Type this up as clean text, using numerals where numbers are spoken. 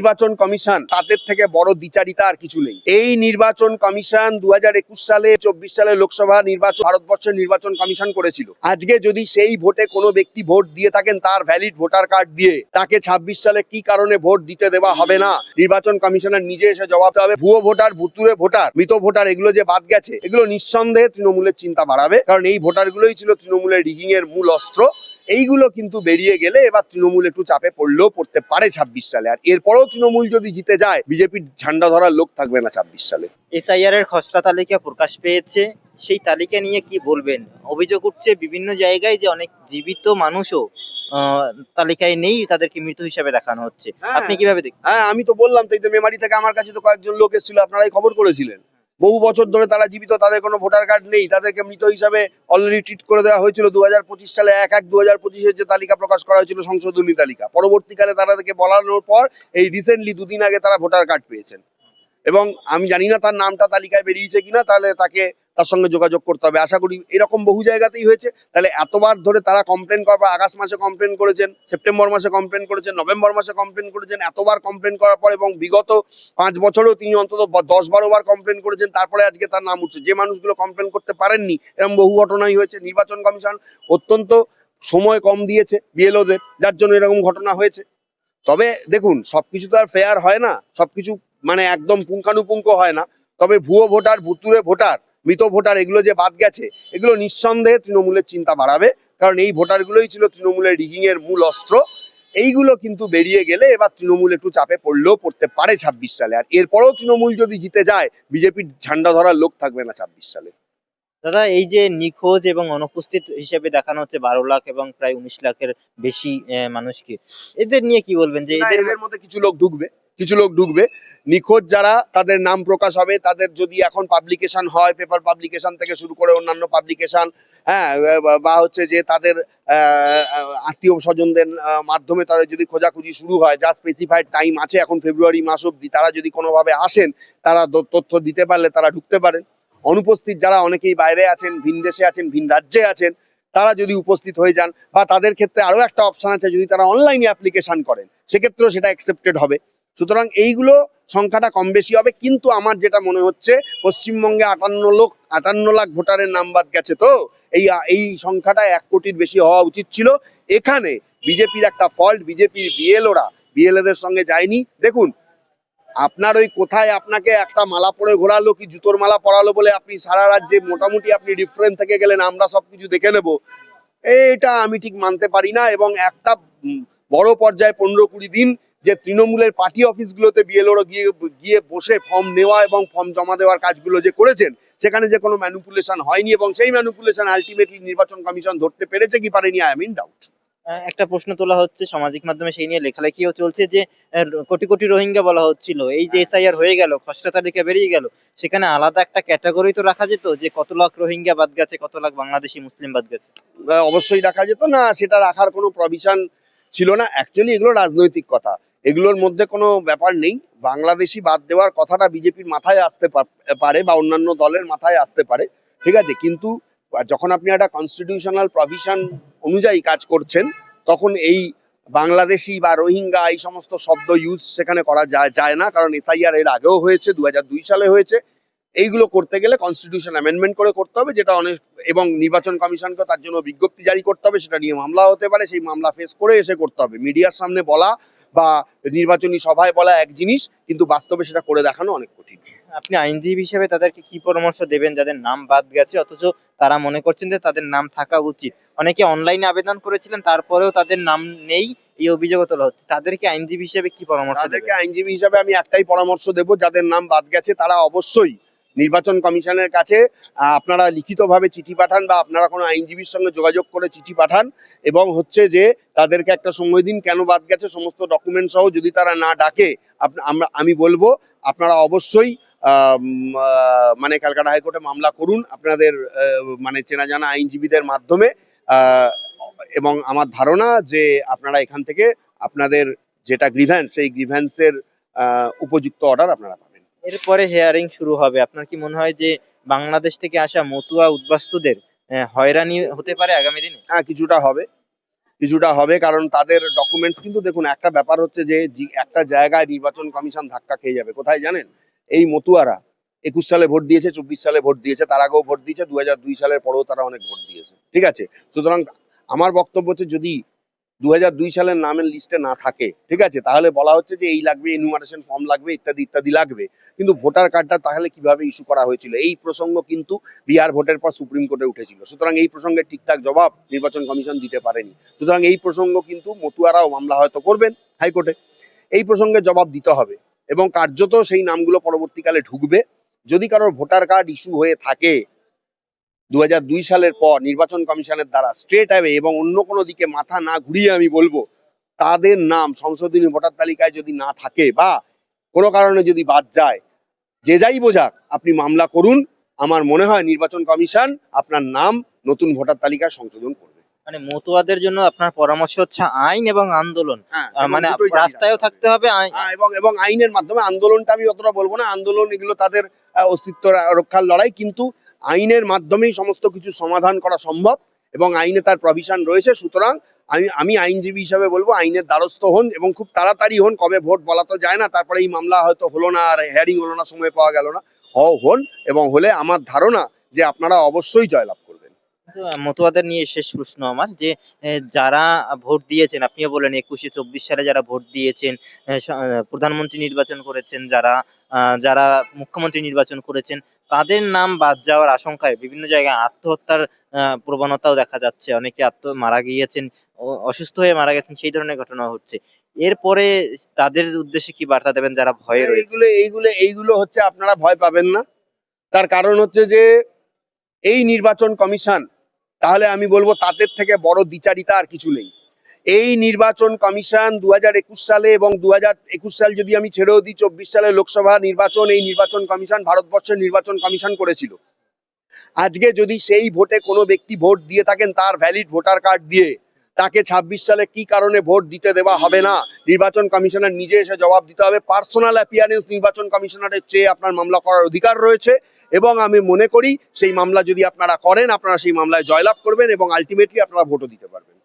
নির্বাচন কমিশন তাদের থেকে বড় দ্বিচারিতা আর কিছু নেই। এই নির্বাচন কমিশন 2021 সালে 24 সালে লোকসভা নির্বাচন ভারতবর্ষের নির্বাচন কমিশন করেছিল। আজকে যদি সেই ভোটে কোনো ব্যক্তি ভোট দিয়ে থাকেন তার ভ্যালিড ভোটার কার্ড দিয়ে, তাকে 26 সালে কি কারণে ভোট দিতে দেওয়া হবে না, নির্বাচন কমিশনার নিজে এসে জবাব দিতে হবে। ভুয়ো ভোটার, ভুতুরে ভোটার, মৃত ভোটার এগুলো যে বাদ গেছে, এগুলো নিঃসন্দেহে তৃণমূলের চিন্তা বাড়াবে, কারণ এই ভোটারগুলোই ছিল তৃণমূলের রিগিং এর মূল অস্ত্র। এইগুলো কিন্তু বেরিয়ে গেলে এবার তৃণমূল একটু চাপে পড়লেও পড়তে পারে 26 সালে। আর এরপরেও তৃণমূল যদি জিতে যায়, বিজেপির ঝান্ডা ধরার লোক থাকবে না 26 সালে। এসআইআর এর খসড়া তালিকা প্রকাশ পেয়েছে, সেই তালিকা নিয়ে কি বলবেন? অভিযোগ উঠছে বিভিন্ন জায়গায় যে অনেক জীবিত মানুষও তালিকায় নেই, তাদেরকে মৃত হিসাবে দেখানো হচ্ছে। আপনি কিভাবে দেখছেন? হ্যাঁ, আমি তো বললাম তো, এই তো মেমারি থেকে আমার কাছে তো কয়েকজন লোক এসেছিল, আপনারাই খবর করেছিলেন। বহু বছর ধরে তারা জীবিত, তাদের কোনো ভোটার কার্ড নেই, তাদেরকে মৃত হিসাবে অলরেডি ট্রিট করে দেওয়া হয়েছিল 2025 সালে 1/1/2025 যে তালিকা প্রকাশ করা হয়েছিল, সংশোধনী তালিকা। পরবর্তীকালে তাদেরকে বলানোর পর এই রিসেন্টলি 2 দিন আগে তারা ভোটার কার্ড পেয়েছেন। এবং আমি জানি না তার নামটা তালিকায় বেরিয়েছে কিনা, তাহলে তার সঙ্গে যোগাযোগ করতে হবে। আশা করি এরকম বহু জায়গাতেই হয়েছে। তাহলে এতবার ধরে তারা কমপ্লেন করার পর, আগস্ট মাসে কমপ্লেন করেছেন, সেপ্টেম্বর মাসে কমপ্লেন করেছেন, নভেম্বর মাসে কমপ্লেন করেছেন, এতবার কমপ্লেন করার পর এবং বিগত 5 বছরেও তিনি অন্তত 10-12 বার কমপ্লেন করেছেন, তারপরে আজকে তার নাম উঠছে। যে মানুষগুলো কমপ্লেন করতে পারেননি, এরকম বহু ঘটনাই হয়েছে। নির্বাচন কমিশন অত্যন্ত সময় কম দিয়েছে বিএলওদের, যার জন্য এরকম ঘটনা হয়েছে। তবে দেখুন, সবকিছু তো আর ফেয়ার হয় না, সবকিছু মানে একদম পুঙ্খানুপুঙ্খ হয় না। তবে ভুয়ো ভোটার, ভুতুরে ভোটার, মৃত ভোটার এগুলো যে বাদ গেছে, এগুলো নিঃসন্দেহে তৃণমূলের চিন্তা বাড়াবে, কারণ এই ভোটারগুলোই ছিল তৃণমূলের রিগিং এর মূল অস্ত্র। এইগুলো কিন্তু বেরিয়ে গেলে এবার তৃণমূল একটু চাপে পড়লেও পড়তে পারে 26 সালে। আর এরপরেও তৃণমূল যদি জিতে যায়, বিজেপির ঝান্ডা ধরার লোক থাকবে না 26 সালে। দাদা, এই যে নিখোঁজ এবং অনুপস্থিত হিসেবে দেখানো হচ্ছে 12 লাখ এবং প্রায় 19 লাখের বেশি মানুষকে, এদের নিয়ে কি বলবেন? যে না, এদের এদের মধ্যে কিছু লোক ঢুকবে। নিখোঁজ যারা, তাদের নাম প্রকাশ হবে। তাদের যদি এখন পাবলিকেশন হয়, পেপার পাবলিকেশন থেকে শুরু করে অন্যান্য পাবলিকেশন, হ্যাঁ, বা হচ্ছে যে তাদের আত্মীয় স্বজনদের মাধ্যমে তাদের যদি খোঁজাখুঁজি শুরু হয়, যা স্পেসিফাইড টাইম আছে এখন ফেব্রুয়ারি মাস অব্দি, তারা যদি কোনোভাবে আসেন, তারা তথ্য দিতে পারলে তারা ঢুকতে পারেন। অনুপস্থিত যারা, অনেকেই বাইরে আছেন, ভিন দেশে আছেন, ভিন রাজ্যে আছেন, তারা যদি উপস্থিত হয়ে যান, বা তাদের ক্ষেত্রে আরো একটা অপশন আছে, যদি তারা অনলাইনে অ্যাপ্লিকেশন করেন, সেক্ষেত্রেও সেটা অ্যাকসেপ্টেড হবে। সুতরাং এইগুলো সংখ্যাটা কম বেশি হবে। কিন্তু আমার যেটা মনে হচ্ছে, পশ্চিমবঙ্গে 58 লাখ ভোটারের নাম বাদ গেছে। তো এই সংখ্যাটা 1 কোটির বেশি হওয়া উচিত ছিল। এখানে বিজেপির একটা ফল্ট, বিজেপির বিএলএদের সঙ্গে যায়নি। দেখুন, আপনার ওই কোথায় আপনাকে একটা মালা পরে ঘোরালো কি জুতোর মালা পরালো বলে আপনি সারা রাজ্যে মোটামুটি আপনি ডিফারেন্ট থেকে গেলেন, আমরা সবকিছু দেখে নেব, এটা আমি ঠিক মানতে পারি না। এবং একটা বড় পর্যায়ে 15-20 দিন যে তৃণমূলের পার্টি অফিসগুলোতে বিএলওরা গিয়ে বসে ফর্ম নেওয়া এবং ফর্ম জমা দেওয়ার কাজগুলো যে করেছেন, সেখানে যে কোনো ম্যানিপুলেশন হয়নি, এবং সেই ম্যানিপুলেশন আলটিমেটলি নির্বাচন কমিশন ধরতে পেরেছে কি পারেনি, আই এম ইন ডাউট। একটা প্রশ্ন তোলা হচ্ছে সামাজিক মাধ্যমে, সেই নিয়ে লেখালেখিও চলছে যে কোটি কোটি রোহিঙ্গা বলা হচ্ছিল। এই যে এসআইআর হয়ে গেল, খসড়া তালিকা বেরিয়ে গেল, সেখানে আলাদা একটা ক্যাটাগরি তো রাখা যেত, যে কত লাখ রোহিঙ্গা বাদ গেছে, কত লাখ বাংলাদেশি মুসলিম বাদ গেছে। অবশ্যই রাখা যেত। না, সেটা রাখার কোনো প্রভিশন ছিল না। অ্যাকচুয়ালি এগুলো রাজনৈতিক কথা, এগুলোর মধ্যে কোনো ব্যাপার নেই। বাংলাদেশি বাদ দেওয়ার কথাটা বিজেপির মাথায় আসতে পারে, বা অন্যান্য দলের মাথায় আসতে পারে, ঠিক আছে। কিন্তু যখন আপনি একটা কনস্টিটিউশনাল প্রভিশন অনুযায়ী কাজ করছেন, তখন এই বাংলাদেশি বা রোহিঙ্গা এই সমস্ত শব্দ ইউজ সেখানে করা যায় না। কারণ এসআইআর এর আগেও হয়েছে, 2002 সালে হয়েছে। এইগুলো করতে গেলে কনস্টিটিউশন অ্যামেন্ডমেন্ট করে করতে হবে, যেটা অনেক, এবং নির্বাচন কমিশনকে তার জন্য বিজ্ঞপ্তি জারি করতে হবে। সেটা নিয়ে মামলা হতে পারে, সেই মামলা ফেস করে এসে করতে হবে। মিডিয়ার সামনে বলা বা নির্বাচনী সভায় বলা এক জিনিস, কিন্তু বাস্তবে সেটা করে দেখানো অনেক কঠিন। আপনি আইনজীবী হিসেবে তাদেরকে কি পরামর্শ দেবেন যাদের নাম বাদ গেছে, অথচ তারা মনে করছেন যে তাদের নাম থাকা উচিত? অনেকে অনলাইনে আবেদন করেছিলেন, তারপরেও তাদের নাম নেই, এই অভিযোগ তোলা হচ্ছে। তাদেরকে আইনজীবী হিসেবে কি পরামর্শ দেবেন? তাদেরকে আইনজীবী হিসাবে আমি একটাই পরামর্শ দেব, যাদের নাম বাদ গেছে তারা অবশ্যই নির্বাচন কমিশনের কাছে আপনারা লিখিতভাবে চিঠি পাঠান, বা আপনারা কোনো আইনজীবীর সঙ্গে যোগাযোগ করে চিঠি পাঠান, এবং হচ্ছে যে তাদেরকে একটা সময় দিন কেন বাদ গেছে সমস্ত ডকুমেন্ট সহ। যদি তারা না ডাকে, আমি বলবো আপনারা অবশ্যই মানে ক্যালকাটা হাইকোর্টে মামলা করুন আপনাদের মানে চেনা জানা আইনজীবীদের মাধ্যমে। এবং আমার ধারণা যে আপনারা এখান থেকে আপনাদের যেটা গ্রিভ্যান্স, সেই গ্রিভ্যান্সের উপযুক্ত অর্ডার আপনারা পাবেন। এরপরে হেয়ারিং শুরু হবে। আপনার কি মনে হয় যে বাংলাদেশ থেকে আসা মতুয়া উদ্বাস্তুদের হয়রানি হতে পারে আগামী দিনে? হ্যাঁ, কিছুটা হবে। কিছুটা হবে, কারণ তাদের ডকুমেন্টস কিন্তু দেখুন, একটা ব্যাপার হচ্ছে যে একটা জায়গায় নির্বাচন কমিশন ধাক্কা খেয়ে যাবে কোথায় জানেন? এই মতুয়ারা 21 সালে ভোট দিয়েছে, 24 সালে ভোট দিয়েছে, তার আগেও ভোট দিয়েছে, 2002 সালের পরেও তারা অনেক ভোট দিয়েছে, ঠিক আছে? সুতরাং আমার বক্তব্য হচ্ছে, যদি 2002 সালের নামের লিস্টে না থাকে, ঠিক আছে, তাহলে বলা হচ্ছে যে এই লাগবে, এনুমারেশন ফর্ম লাগবে, ইত্যাদি ইত্যাদি লাগবে, কিন্তু ভোটার কার্ডটা তাহলে কিভাবে ইস্যু করা হয়েছিল, এই প্রসঙ্গ কিন্তু বিহার ভোটের পর সুপ্রিম কোর্টে উঠেছিল। সুতরাং এই প্রসঙ্গে ঠিকঠাক জবাব নির্বাচন কমিশন দিতে পারেনি। সুতরাং এই প্রসঙ্গ কিন্তু মতুয়ারাও মামলা হয়তো করবেন হাইকোর্টে, এই প্রসঙ্গে জবাব দিতে হবে, এবং কার্যত সেই নামগুলো পরবর্তীকালে ঢুকবে। যদি কারোর ভোটার কার্ড ইস্যু হয়ে থাকে 2002 সালের পর নির্বাচন কমিশনের দ্বারা, স্ট্রেট অ্যাওয়ে এবং অন্য কোনো দিকে মাথা না ঘুরিয়ে আমি বলবো, তাদের নাম সংশোধনী ভোটার তালিকায় যদি না থাকে বা কোনো কারণে যদি বাদ যায়, যে যাই বোঝাক, আপনি মামলা করুন। আমার মনে হয় নির্বাচন কমিশন আপনার নাম নতুন ভোটার তালিকায় সংশোধন করবে। মানে মতুয়াদের জন্য আপনার পরামর্শ হচ্ছে আইন এবং আন্দোলন, হ্যাঁ, এবং মানে দুটোই জারি রাস্তায়ও রাখতে থাকতে হবে হ্যাঁ, এবং আইনের মাধ্যমে। আন্দোলনটা আমি অতটা বলবো না, আন্দোলন এগুলো তাদের অস্তিত্ব রক্ষার লড়াই, কিন্তু আইনের মাধ্যমেই সমস্ত কিছু সমাধান করা সম্ভব, এবং আইনে তার প্রভিশন রয়েছে। সুতরাং আমি আইনজীবী হিসাবে বলবো, আইনের দ্বারস্থ হন এবং খুব তাড়াতাড়ি হন। কবে ভোট বলা তো যায় না, তারপরে এই মামলা হয়তো হলো না, আর হেয়ারিং হলো না, সময় পাওয়া গেল না, হন, এবং হলে আমার ধারণা যে আপনারা অবশ্যই জয়লাভ করবেন। কিন্তু মতুয়াদের নিয়ে শেষ প্রশ্ন আমার, যে যারা ভোট দিয়েছেন, আপনিও বলেন 21-24 সালে যারা ভোট দিয়েছেন, প্রধানমন্ত্রী নির্বাচন করেছেন, যারা যারা মুখ্যমন্ত্রী নির্বাচন করেছেন, তাদের নাম বাদ যাওয়ার আশঙ্কায় বিভিন্ন জায়গায় আত্মহত্যার প্রবণতাও দেখা যাচ্ছে। অনেকে মারা গিয়েছেন, অসুস্থ হয়ে মারা গেছেন, সেই ধরনের ঘটনা হচ্ছে। এরপরে তাদের উদ্দেশ্যে কি বার্তা দেবেন যারা ভয়ে রয়েছে? এইগুলো হচ্ছে, আপনারা ভয় পাবেন না। তার কারণ হচ্ছে যে এই নির্বাচন কমিশন, তাহলে আমি বলবো তাদের থেকে বড় দ্বিচারিতা আর কিছু নেই। এই নির্বাচন কমিশন 2021 সালে, এবং 2021 সাল যদি আমি ছেড়েও দিই, 24 সালে লোকসভা নির্বাচন, এই নির্বাচন কমিশন ভারতবর্ষের নির্বাচন কমিশন করেছিল। আজকে যদি সেই ভোটে কোনো ব্যক্তি ভোট দিয়ে থাকেন তার ভ্যালিড ভোটার কার্ড দিয়ে, তাকে 26 সালে কি কারণে ভোট দিতে দেওয়া হবে না, নির্বাচন কমিশনার নিজে এসে জবাব দিতে হবে। পার্সোনাল অ্যাপিয়ারেন্স নির্বাচন কমিশনারের চেয়ে আপনার মামলা করার অধিকার রয়েছে, এবং আমি মনে করি সেই মামলা যদি আপনারা করেন, আপনারা সেই মামলায় জয়লাভ করবেন, এবং আলটিমেটলি আপনারা ভোটও দিতে পারবেন।